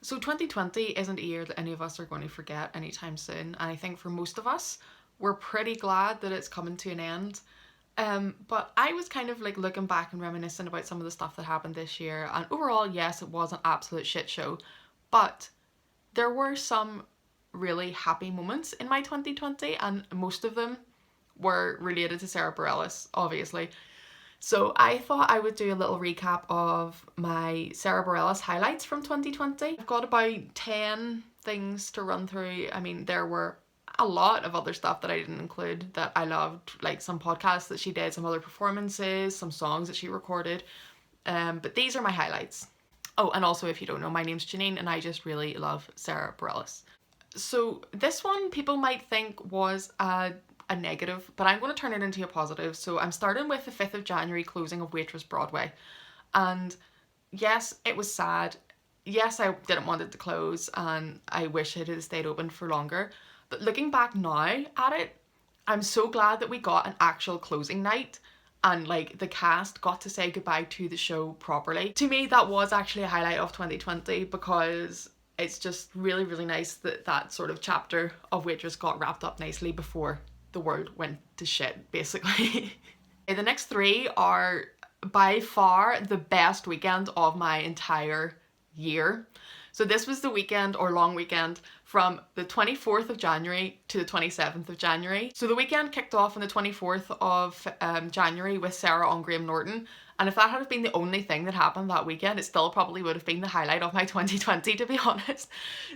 So 2020 isn't a year that any of us are going to forget anytime soon, and I think for most of us, we're pretty glad that it's coming to an end. But I was kind of like looking back and reminiscing about some of the stuff that happened this year, and overall, yes, it was an absolute shit show, but there were some really happy moments in my 2020, and most of them were related to Sara Bareilles, obviously. So I thought I would do a little recap of my Sara Bareilles highlights from 2020. I've got about 10 things to run through. I mean, there were a lot of other stuff that I didn't include that I loved, like some podcasts that she did, some other performances, some songs that she recorded. But these are my highlights. Oh, and also, if you don't know, my name's Janine and I just really love Sara Bareilles. So this one people might think was a negative, but I'm going to turn it into a positive. So I'm starting with the 5th of January closing of Waitress Broadway. And yes, it was sad. Yes, I didn't want it to close and I wish it had stayed open for longer. But looking back now at it, I'm so glad that we got an actual closing night and like the cast got to say goodbye to the show properly. To me, that was actually a highlight of 2020 because it's just really, really nice that that sort of chapter of Waitress got wrapped up nicely before the world went to shit, basically. The next three are by far the best weekend of my entire year. So this was the weekend or long weekend from the 24th of January to the 27th of January. So the weekend kicked off on the 24th of January with Sara on Norton. And if that had been the only thing that happened that weekend, it still probably would have been the highlight of my 2020, to be honest.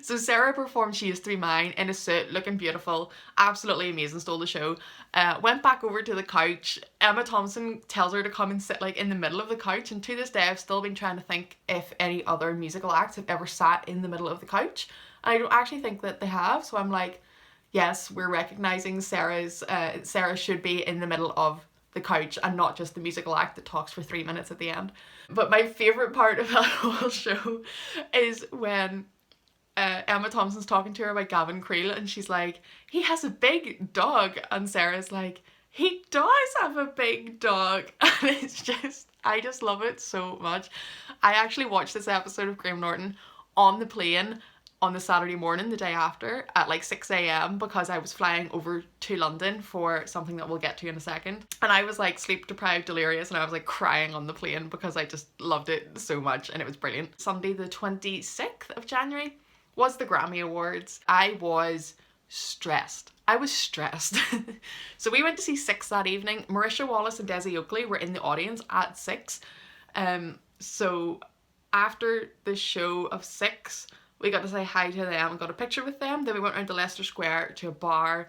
So Sara performed She Used to Be Mine in a suit, looking beautiful, absolutely amazing, stole the show. Went back over to the couch. Emma Thompson tells her to come and sit like in the middle of the couch, and to this day I've still been trying to think if any other musical acts have ever sat in the middle of the couch. And I don't actually think that they have, so I'm like, yes, we're recognising Sara should be in the middle of the couch and not just the musical act that talks for 3 minutes at the end. But my favourite part of that whole show is when Emma Thompson's talking to her about Gavin Creel and she's like, he has a big dog, and Sarah's like, he does have a big dog. And it's just, I just love it so much. I actually watched this episode of Graham Norton on the plane on the Saturday morning the day after at like 6 a.m. because I was flying over to London for something that we'll get to in a second, and I was like sleep deprived, delirious, and I was like crying on the plane because I just loved it so much and it was brilliant. Sunday the 26th of January was the Grammy Awards. I was stressed. So we went to see Six that evening. Marisha Wallace and Desi Oakley were in the audience at Six. So after the show of Six, we got to say hi to them and got a picture with them. Then we went around to Leicester Square to a bar.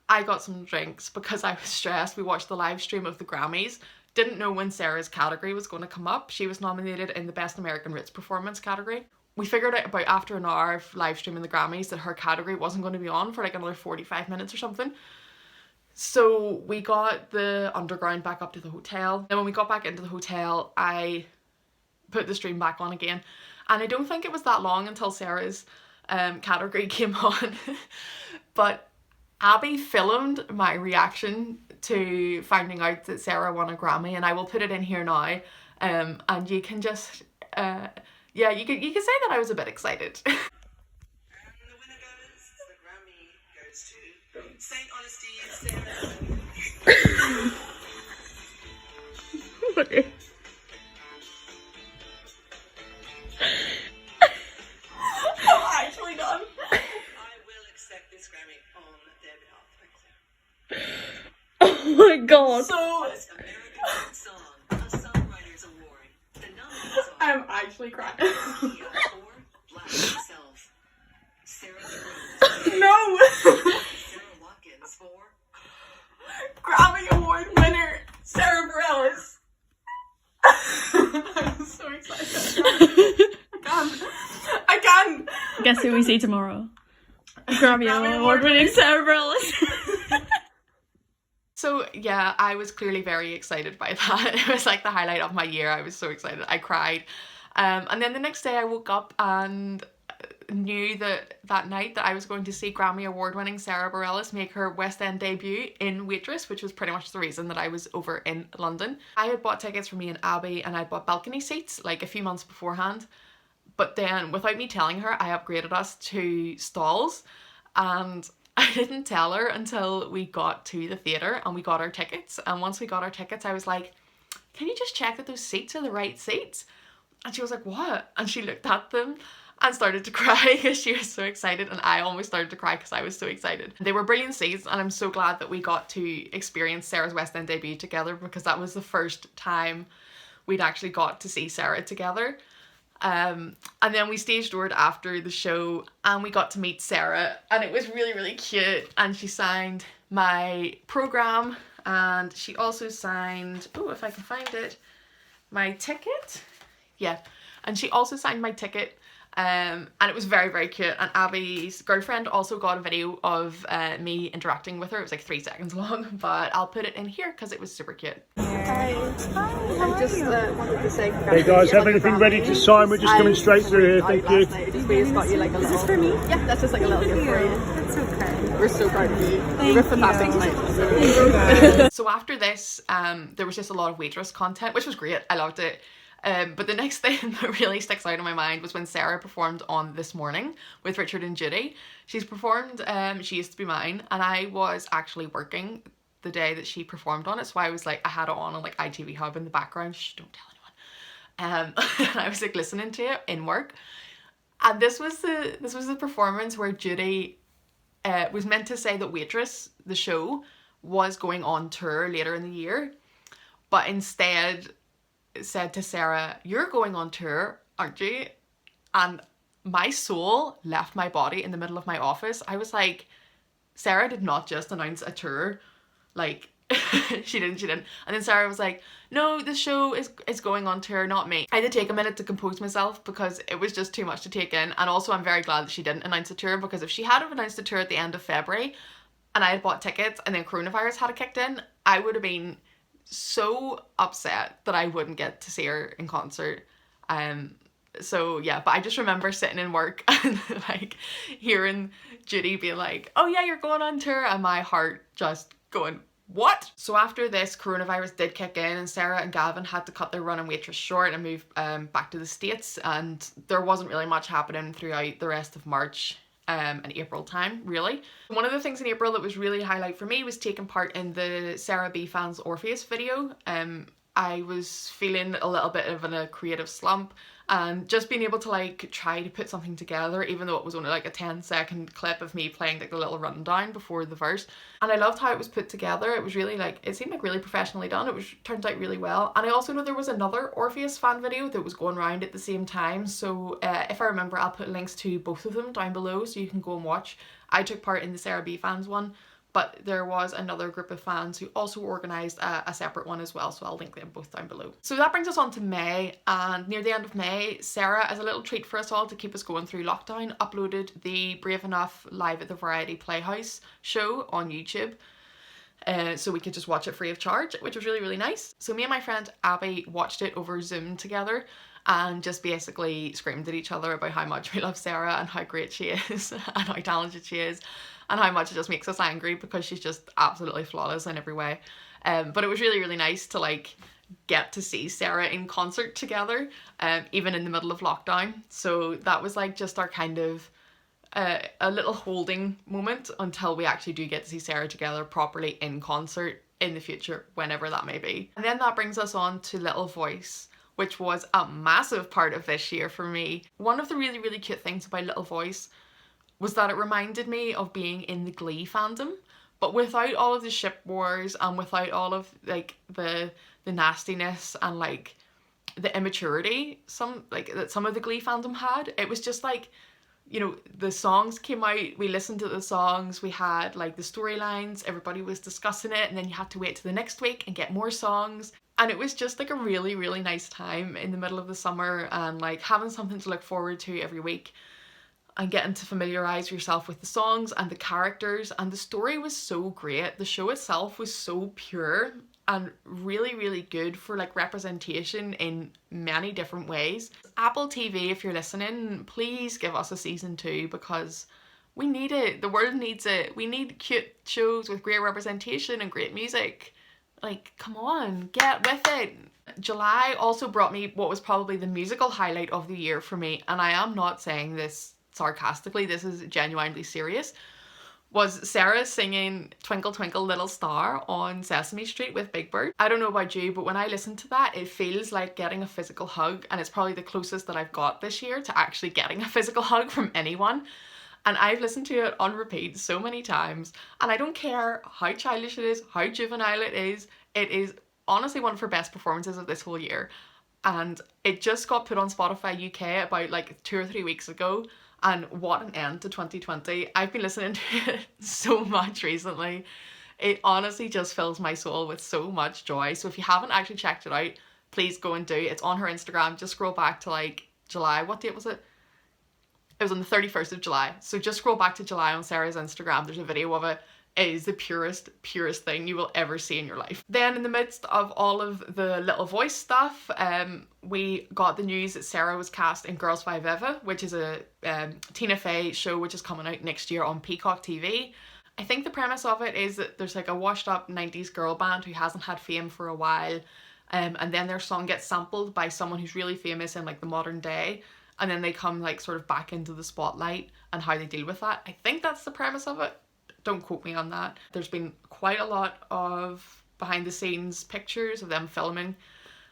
I got some drinks because I was stressed. We watched the live stream of the Grammys. Didn't know when Sarah's category was going to come up. She was nominated in the Best American Roots Performance category. We figured out about after an hour of live streaming the Grammys that her category wasn't going to be on for like another 45 minutes or something. So we got the underground back up to the hotel. Then when we got back into the hotel, I put the stream back on again. And I don't think it was that long until Sarah's category came on. But Abby filmed my reaction to finding out that Sara won a Grammy, and I will put it in here now. And you can just, yeah, you can say that I was a bit excited. And the winner goes, the Grammy goes to Saint Honesty and Sara. Okay. I'm actually done. I will accept this Grammy on their behalf. Oh my god. So American Song, a Songwriters Award. The nominees are I'm actually crying. For Black Herself, Sara B. No. Sarah Watkins for Grammy Award winner Sara Bareilles. I'm so excited. I can. Guess who we see tomorrow? Grammy Award winning Sara Bareilles. So yeah, I was clearly very excited by that. It was like the highlight of my year. I was so excited. I cried. And then the next day I woke up and knew that night that I was going to see Grammy Award winning Sara Bareilles make her West End debut in Waitress, which was pretty much the reason that I was over in London. I had bought tickets for me and Abby, and I bought balcony seats like a few months beforehand, But then, without me telling her, I upgraded us to stalls, and I didn't tell her until we got to the theatre and we got our tickets. And once we got our tickets, I was like, can you just check that those seats are the right seats? And she was like, what? And she looked at them and started to cry because she was so excited, and I almost started to cry because I was so excited. They were brilliant seats, and I'm so glad that we got to experience Sarah's West End debut together, because that was the first time we'd actually got to see Sara together. And then we stage doored after the show and we got to meet Sara, and it was really, really cute. And she signed my programme, and she also signed, oh, if I can find it, my ticket. Yeah, and she also signed my ticket. And it was very, very cute. And Abby's girlfriend also got a video of me interacting with her. It was like 3 seconds long, but I'll put it in here because it was super cute. Hi. I just wanted to say, hey guys, have anything ready to sign? We're just coming straight through here. Thank you. We just got you like a little. Is this for me? Yeah, that's just like a little gift for you. That's okay. We're so proud of you. You're fantastic tonight. So after this, there was just a lot of Waitress content, which was great. I loved it. But the next thing that really sticks out in my mind was when Sara performed on This Morning with Richard and Judy. She's performed She Used to Be Mine, and I was actually working the day that she performed on it, so I was like, I had it on like ITV Hub in the background. Shh, don't tell anyone. And I was like listening to it in work, and this was the performance where Judy was meant to say that Waitress, the show, was going on tour later in the year, but instead said to Sara, you're going on tour, aren't you? And my soul left my body in the middle of my office. I was like, Sara did not just announce a tour, like she didn't. And then Sara was like, no, the show is going on tour, not me. I had to take a minute to compose myself because it was just too much to take in. And also I'm very glad that she didn't announce a tour, because if she had announced a tour at the end of February and I had bought tickets and then coronavirus had kicked in, I would have been so upset that I wouldn't get to see her in concert. So yeah, but I just remember sitting in work and like hearing Judy being like, oh yeah, you're going on tour, and my heart just going, what? So after this, coronavirus did kick in, and Sara and Gavin had to cut their run on Waitress short and move back to the States, and there wasn't really much happening throughout the rest of March and April time, really. One of the things in April that was really a highlight for me was taking part in the Sara B fans Orpheus video. I was feeling a little bit of a creative slump, and just being able to like try to put something together, even though it was only like a 10-second clip of me playing like the little rundown before the verse. And I loved how it was put together. It was really like, it seemed like really professionally done. It was turned out really well. And I also know there was another Orpheus fan video that was going around at the same time, so if I remember, I'll put links to both of them down below so you can go and watch. I took part in the Sara B fans one, but there was another group of fans who also organised a separate one as well, so I'll link them both down below. So that brings us on to May, and near the end of May, Sara, as a little treat for us all to keep us going through lockdown, uploaded the Brave Enough Live at the Variety Playhouse show on YouTube. So we could just watch it free of charge, which was really, really nice. So me and my friend Abby watched it over Zoom together and just basically screamed at each other about how much we love Sara and how great she is and how talented she is, and how much it just makes us angry because she's just absolutely flawless in every way. But it was really, really nice to like get to see Sara in concert together, even in the middle of lockdown. So that was like just our kind of a little holding moment until we actually do get to see Sara together properly in concert in the future, whenever that may be. And then that brings us on to Little Voice, which was a massive part of this year for me. One of the really, really cute things about Little Voice was that it reminded me of being in the Glee fandom, but without all of the ship wars and without all of like the nastiness and like the immaturity that some of the Glee fandom had. It was just like, you know, the songs came out, we listened to the songs, we had like the storylines, everybody was discussing it, and then you had to wait to the next week and get more songs. And it was just like a really, really nice time in the middle of the summer, and like having something to look forward to every week and getting to familiarise yourself with the songs and the characters. And the story was so great. The show itself was so pure and really, really good for like representation in many different ways. Apple TV, if you're listening, please give us a season 2, because we need it. The world needs it. We need cute shows with great representation and great music. Like, come on, get with it. July also brought me what was probably the musical highlight of the year for me, and I am not saying this sarcastically, this is genuinely serious, was Sarah singing Twinkle Twinkle Little Star on Sesame Street with Big Bird. I don't know about you, but when I listen to that, it feels like getting a physical hug, and it's probably the closest that I've got this year to actually getting a physical hug from anyone. And I've listened to it on repeat so many times, and I don't care how childish it is, how juvenile it is honestly one of her best performances of this whole year. And it just got put on Spotify UK about like 2 or 3 weeks ago, and what an end to 2020. I've been listening to it so much recently. It honestly just fills my soul with so much joy. So if you haven't actually checked it out, please go and do. It's on her Instagram. Just scroll back to like July. What date was it? It was on the 31st of July. So just scroll back to July on Sarah's Instagram. There's a video of it. It is the purest thing you will ever see in your life. Then in the midst of all of the Little Voice stuff, we got the news that Sarah was cast in Girls 5 Eva, which is a Tina Fey show which is coming out next year on Peacock TV. I think the premise of it is that there's like a washed up 90s girl band who hasn't had fame for a while, and then their song gets sampled by someone who's really famous in like the modern day, and then they come like sort of back into the spotlight and how they deal with that. I think that's the premise of it. Don't quote me on that. There's been quite a lot of behind the scenes pictures of them filming,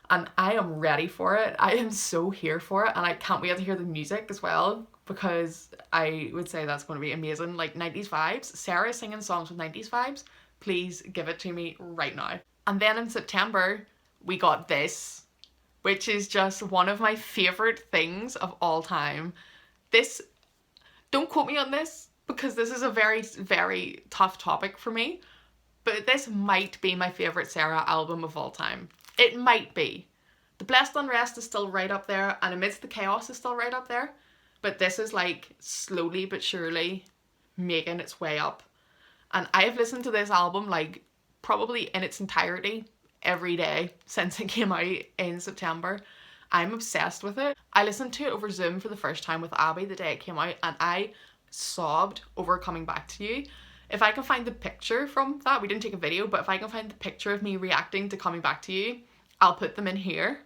and I am ready for it. I am so here for it, and I can't wait to hear the music as well, because I would say that's going to be amazing. Like 90s vibes. Sarah singing songs with 90s vibes. Please give it to me right now. And then in September, we got this, which is just one of my favourite things of all time. This, don't quote me on this, because this is a very, very tough topic for me, but this might be my favourite Sara album of all time. It might be. The Blessed Unrest is still right up there, and Amidst the Chaos is still right up there, but this is like slowly but surely making its way up. And I have listened to this album like probably in its entirety every day since it came out in September. I'm obsessed with it. I listened to it over Zoom for the first time with Abby the day it came out, and I sobbed over Coming Back to You. If I can find the picture from that, we didn't take a video, but if I can find the picture of me reacting to Coming Back to You, I'll put them in here.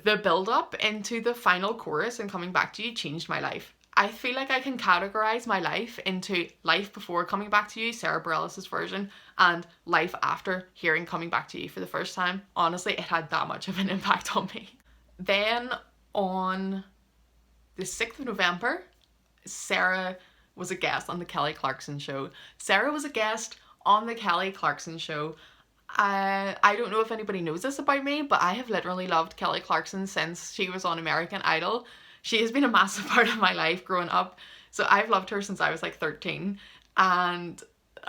The build up into the final chorus in Coming Back to You changed my life. I feel like I can categorize my life into life before Coming Back to You, Sara Bareilles' version, and life after hearing Coming Back to You for the first time. Honestly, it had that much of an impact on me. Then on the 6th of November, Sarah was a guest on the Kelly Clarkson show. Sarah was a guest on the Kelly Clarkson show. I don't know if anybody knows this about me, but I have literally loved Kelly Clarkson since she was on American Idol. She has been a massive part of my life growing up. So I've loved her since I was like 13. And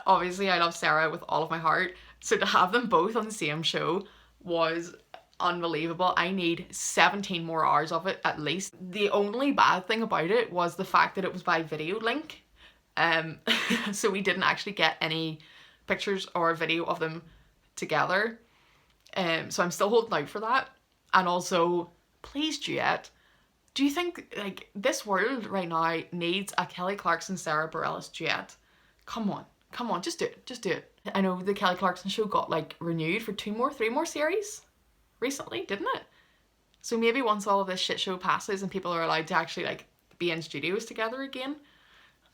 obviously I love Sarah with all of my heart. So to have them both on the same show was unbelievable. I need 17 more hours of it at least. The only bad thing about it was the fact that it was by video link. So we didn't actually get any pictures or video of them together. So I'm still holding out for that. And also, please duet. Do you think like this world right now needs a Kelly Clarkson Sara Bareilles duet? Come on, just do it. I know the Kelly Clarkson show got like renewed for 3 more series recently, didn't it? So maybe once all of this shit show passes and people are allowed to actually like be in studios together again,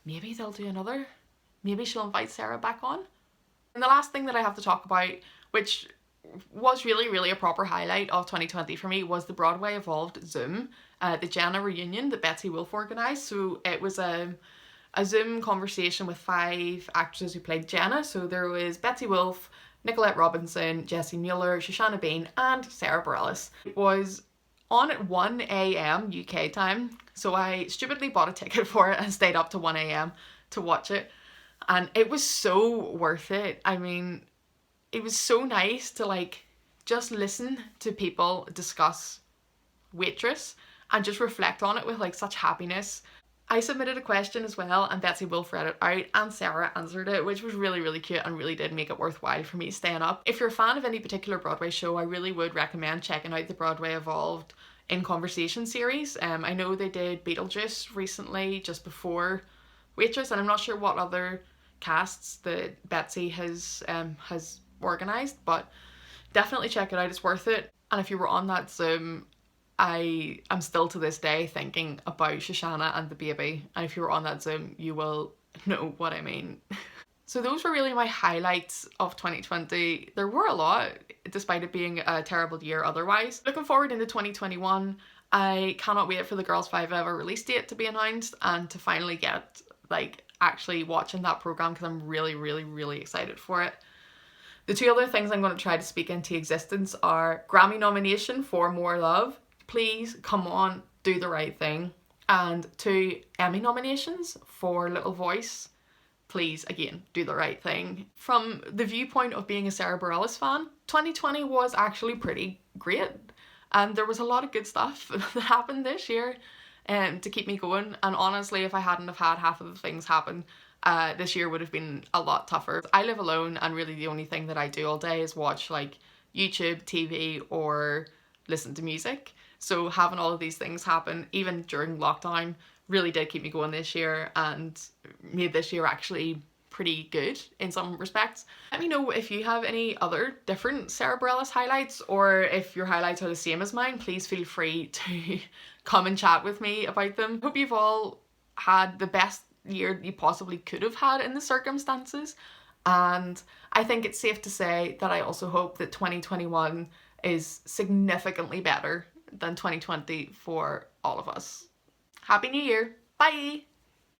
maybe they'll do another. Maybe she'll invite Sarah back on. And the last thing that I have to talk about, which was really a proper highlight of 2020 for me, was the Broadway Evolved Zoom, the Jenna reunion that Betsy Wolfe organised. So it was a Zoom conversation with 5 actresses who played Jenna. So there was Betsy Wolfe, Nicolette Robinson, Jessie Mueller, Shoshana Bean, and Sara Bareilles. It was on at 1 a.m. UK time, so I stupidly bought a ticket for it and stayed up to 1 a.m. to watch it, and it was so worth it. I mean, it was so nice to like just listen to people discuss Waitress and just reflect on it with like such happiness. I submitted a question as well, and Betsy Wolfe read it out and Sarah answered it, which was really cute and really did make it worthwhile for me staying up. If you're a fan of any particular Broadway show, I really would recommend checking out the Broadway Evolved in Conversation series. I know they did Beetlejuice recently just before Waitress, and I'm not sure what other casts that Betsy has organised, but definitely check it out, it's worth it. And if you were on that Zoom, I am still to this day thinking about Shoshana and the baby, and if you were on that Zoom, you will know what I mean. So those were really my highlights of 2020. There were a lot, despite it being a terrible year otherwise. Looking forward into 2021, I cannot wait for the Girls 5 Ever release date to be announced and to finally get like actually watching that programme, because I'm really excited for it. The two other things I'm going to try to speak into existence are Grammy nomination for More Love. Please, come on, do the right thing. And 2 Emmy nominations for Little Voice. Please, again, do the right thing. From the viewpoint of being a Sara Bareilles fan, 2020 was actually pretty great. And there was a lot of good stuff that happened this year to keep me going. And honestly, if I hadn't have had half of the things happen, this year would have been a lot tougher. I live alone, and really the only thing that I do all day is watch like YouTube, TV, or listen to music. So having all of these things happen, even during lockdown, really did keep me going this year and made this year actually pretty good in some respects. Let me know if you have any other different Sara Bareilles highlights, or if your highlights are the same as mine. Please feel free to come and chat with me about them. Hope you've all had the best year you possibly could have had in the circumstances, and I think it's safe to say that I also hope that 2021 is significantly better than 2020 for all of us. Happy New Year! Bye!